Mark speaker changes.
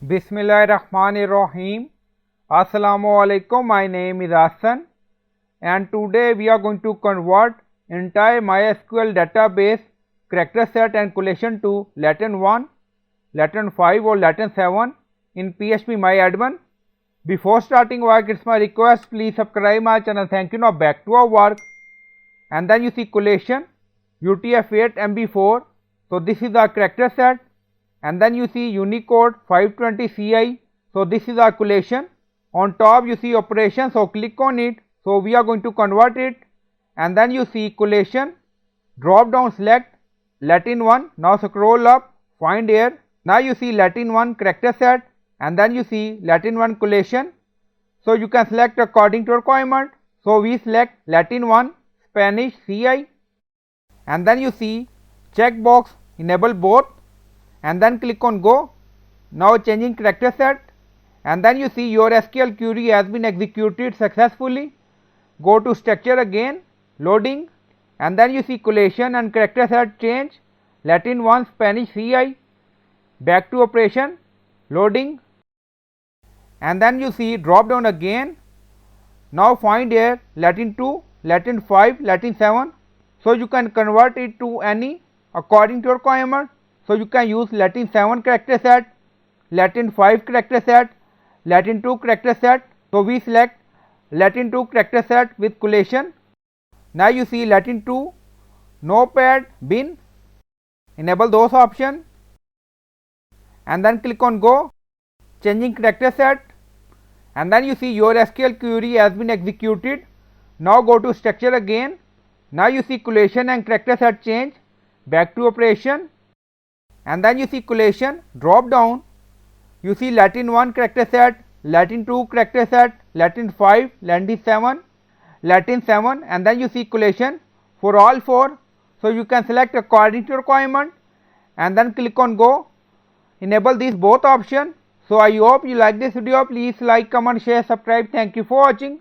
Speaker 1: Bismillahirrahmanirrahim. Assalamualaikum. My name is Hassan, and today we are going to convert entire MySQL database character set and collation to Latin1, Latin5 or Latin7 in PhpMyAdmin. Before starting work, it's my request, please subscribe my channel. Thank you. Now back to our work, and then you see collation UTF-8 MB4. So this is the character set. And then you see Unicode 520 CI. So this is our collation. On top you see operation, so click on it. So we are going to convert it. And then you see collation, drop down select Latin1. Now scroll up, find here. Now you see Latin1 character set, and then you see Latin1 collation. So you can select according to requirement. So we select Latin1 Spanish CI, and then you see checkbox enable both, and then click on go. Now changing character set, and then you see your SQL query has been executed successfully. Go to structure again, loading, and then you see collation and character set change Latin1 Spanish CI. Back to operation, loading, and then you see drop down again. Now find here Latin2, Latin5, Latin7. So you can convert it to any according to requirement. So you can use Latin7 character set, Latin5 character set, Latin2 character set. So we select Latin2 character set with collation. Now you see Latin2 notepad bin, enable those options, and then click on go, changing character set, and then you see your SQL query has been executed. Now go to structure again. Now you see collation and character set change. Back to operation, and then you see collation, drop down, you see Latin1 character set, Latin2 character set, Latin5, Latin7, Latin7, and then you see collation for all four. So you can select according to requirement, and then click on go, enable these both options. So I hope you like this video. Please like, comment, share, subscribe. Thank you for watching.